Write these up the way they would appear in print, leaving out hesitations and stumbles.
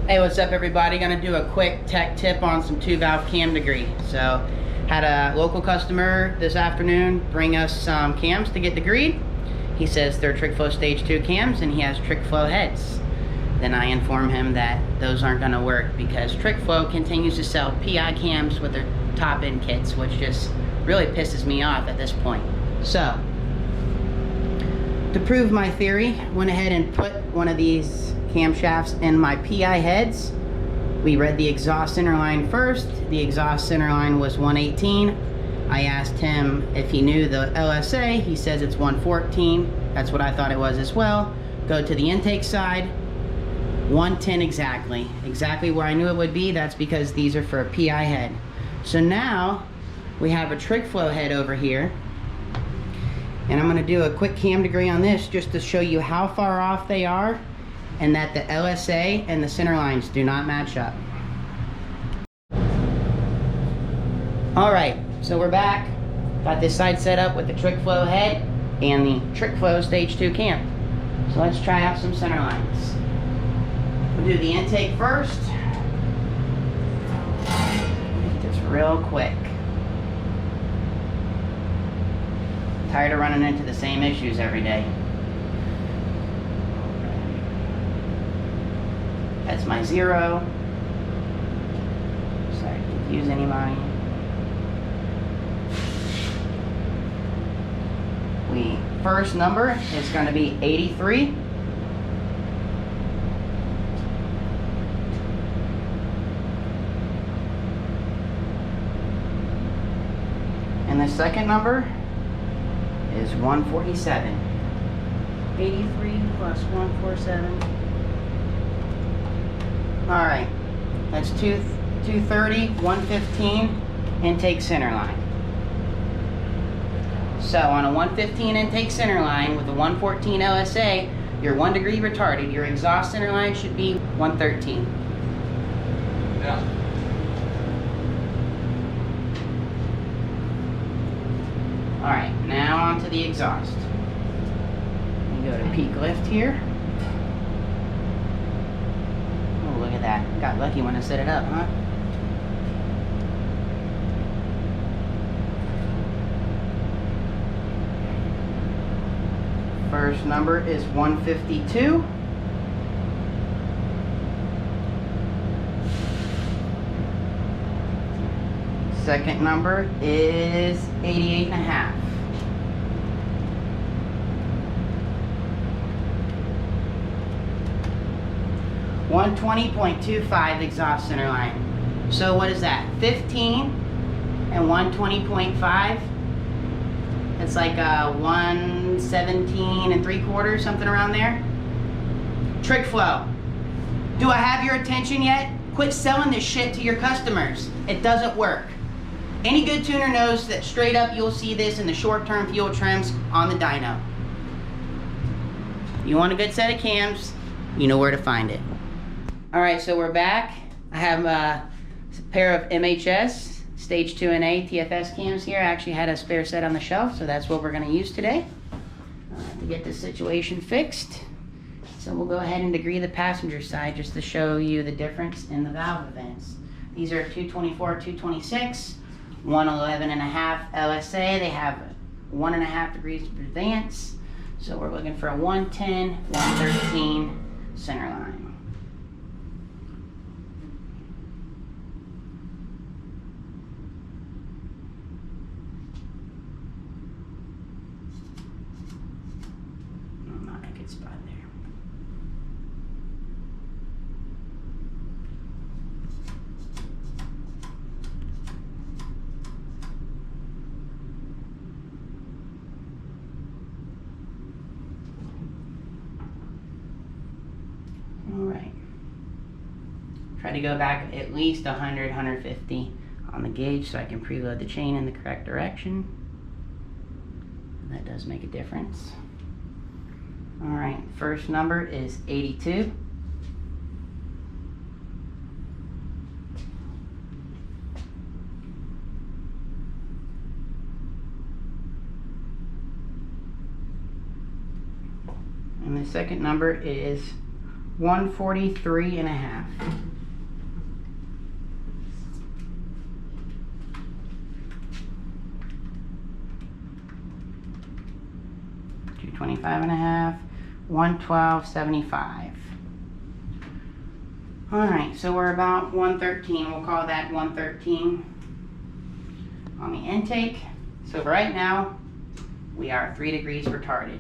Hey, what's up everybody? Gonna do a quick tech tip on some 2-valve cam degree. So, had a local customer this afternoon bring us some cams to get degreed. He says they're TrickFlow Stage 2 cams and he has TrickFlow heads. Then I inform him that those aren't gonna work because TrickFlow continues to sell PI cams with their top-end kits, which just really pisses me off at this point. So, to prove my theory, went ahead and put one of these camshafts in my PI heads. We read the exhaust center line first. The exhaust center line was 118. I asked him if he knew the LSA. He says it's 114. That's what I thought it was as well. Go to the intake side, 110 exactly. Exactly where I knew it would be. That's because these are for a PI head. So now we have a TrickFlow head over here. And I'm going to do a quick cam degree on this just to show you how far off they are and that the LSA and the center lines do not match up. Alright, so we're back. Got this side set up with the TrickFlow head and the TrickFlow Stage 2 cam. So let's try out some center lines. We'll do the intake first. Make this real quick. Tired of running into the same issues every day. That's my 0. Sorry to confuse anybody. First number is going to be 83. And the second number is 147. 83 plus 147. Alright, that's 230, 115 intake center line. So on a 115 intake center line with a 114 LSA, you're 1 degree retarded. Your exhaust center line should be 113. Yeah. Alright, now on to the exhaust. We go to peak lift here. Oh, look at that. Got lucky when I set it up, huh? First number is 152. Second number is 88.5. .25 exhaust center line. So what is that? 15 and 120.5. It's like 117 3/4, something around there. TrickFlow. Do I have your attention yet? Quit selling this shit to your customers. It doesn't work. Any good tuner knows that straight up you'll see this in the short-term fuel trims on the dyno. You want a good set of cams, you know where to find it. Alright, so we're back. I have a pair of MHS Stage 2 and A TFS cams here. I actually had a spare set on the shelf, so that's what we're going to use today to get this situation fixed. So we'll go ahead and degree the passenger side just to show you the difference in the valve events. These are 224, 226, 111.5 LSA. They have 1.5 degrees of advance. So we're looking for a 110, 113 center line. Not a good spot there. Alright. Try to go back at least 100, 150 on the gauge so I can preload the chain in the correct direction. That does make a difference. Alright, first number is 82. And the second number is 143.5. $225.5, 112.75. All right, so we're about 113. We'll call that 113 on the intake. So right now, we are 3 degrees retarded.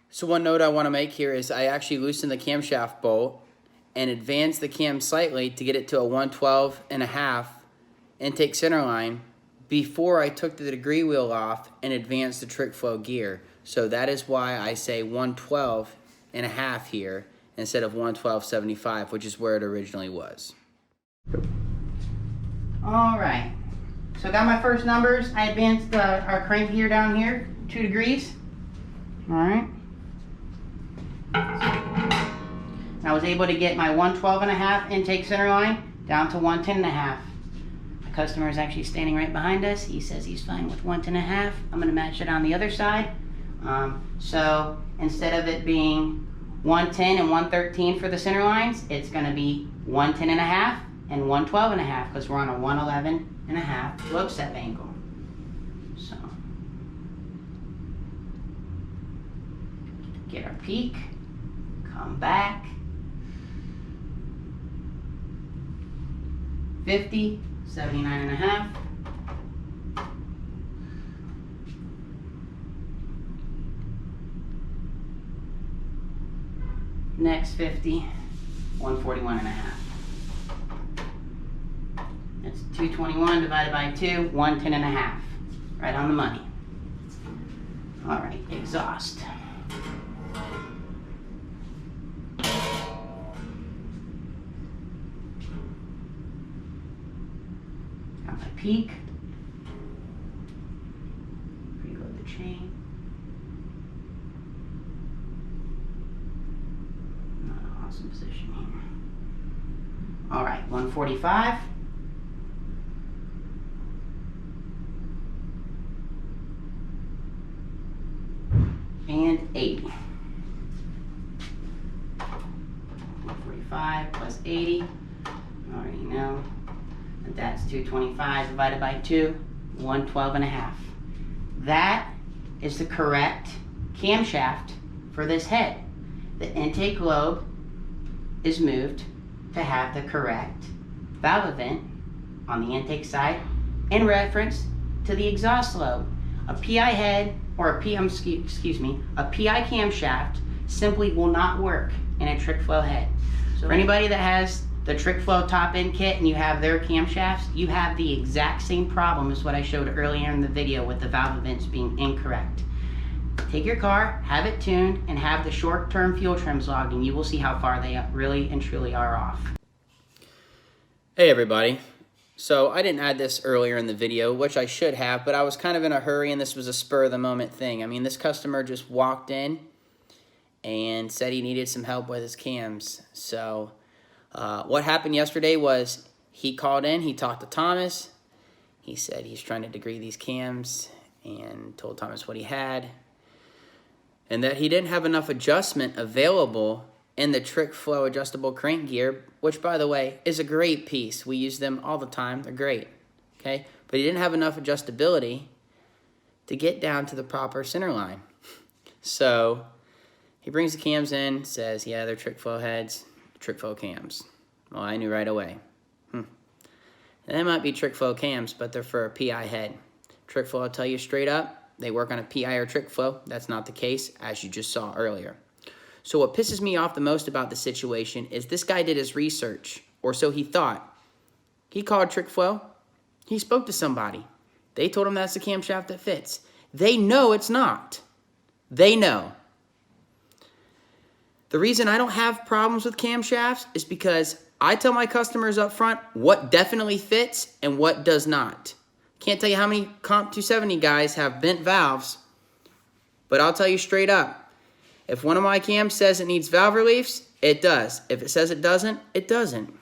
So one note I want to make here is I actually loosened the camshaft bolt and advanced the cam slightly to get it to a 112.5 intake center line before I took the degree wheel off and advanced the trick flow gear. So that is why I say 112.5 here instead of 112.75, which is where it originally was. All right, so I got my first numbers. I advanced our crank gear down here 2 degrees. All right. I was able to get my 112.5 intake center line down to 110.5. The customer is actually standing right behind us. He says he's fine with 110.5. I'm going to match it on the other side. So instead of it being 110 and 113 for the center lines, it's going to be 110.5 and 112.5 because we're on a 111.5 low step angle. So get our peak, come back, 50, 79.5. Next 50, 141.5. That's 221 divided by 2, 110.5. Right on the money. All right, exhaust. Got my peak. Reload the chain. Awesome position here. All right, 145. And 80. 145 plus 80. Already know that that's 225 divided by 2, 112.5. That is the correct camshaft for this head. The intake lobe is moved to have the correct valve event on the intake side in reference to the exhaust lobe. A PI head or a PI camshaft simply will not work in a trick flow head. So for anybody that has the trick flow top end kit and you have their camshafts, you have the exact same problem as what I showed earlier in the video with the valve events being incorrect. Take your car, have it tuned, and have the short-term fuel trims logged, and you will see how far they really and truly are off. Hey everybody. So I didn't add this earlier in the video, which I should have, but I was kind of in a hurry and this was a spur-of-the-moment thing. I mean, this customer just walked in and said he needed some help with his cams. So what happened yesterday was he called in, he talked to Thomas. He said he's trying to degree these cams and told Thomas what he had. And that he didn't have enough adjustment available in the trick flow adjustable crank gear, which by the way is a great piece. We use them all the time, they're great, okay? But he didn't have enough adjustability to get down to the proper center line. So he brings the cams in, says, yeah, they're trick flow heads, trick flow cams. Well, I knew right away. They might be trick flow cams, but they're for a PI head. Trick flow, I'll tell you straight up, they work on a PI or trick flow. That's not the case, as you just saw earlier. So what pisses me off the most about the situation is this guy did his research, or so he thought. He called trick flow. He spoke to somebody. They told him that's the camshaft that fits. They know it's not. They know. The reason I don't have problems with camshafts is because I tell my customers up front what definitely fits and what does not. Can't tell you how many Comp 270 guys have bent valves, but I'll tell you straight up. If one of my cams says it needs valve reliefs, it does. If it says it doesn't, it doesn't.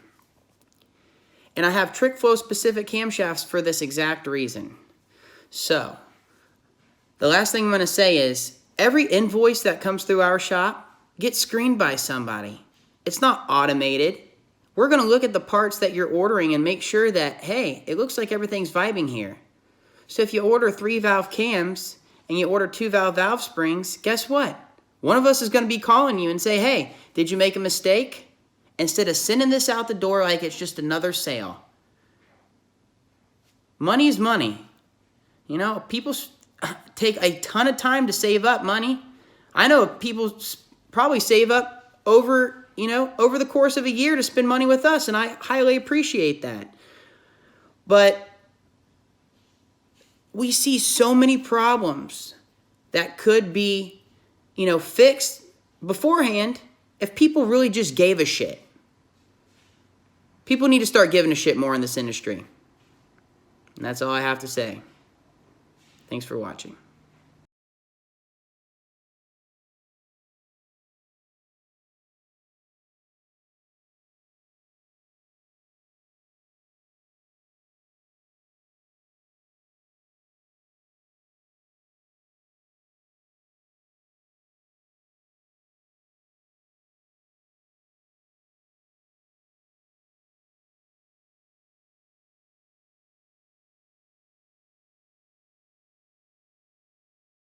And I have trick flow specific camshafts for this exact reason. So, the last thing I'm going to say is every invoice that comes through our shop, get screened by somebody. It's not automated. We're going to look at the parts that you're ordering and make sure that, hey, it looks like everything's vibing here. So if you order 3 valve cams and you order 2 valve springs, guess what? One of us is going to be calling you and say, hey, did you make a mistake? Instead of sending this out the door like it's just another sale. Money's money. You know, people take a ton of time to save up money. I know people probably save up over the course of a year to spend money with us, and I highly appreciate that. But we see so many problems that could be, fixed beforehand if people really just gave a shit. People need to start giving a shit more in this industry. And that's all I have to say. Thanks for watching.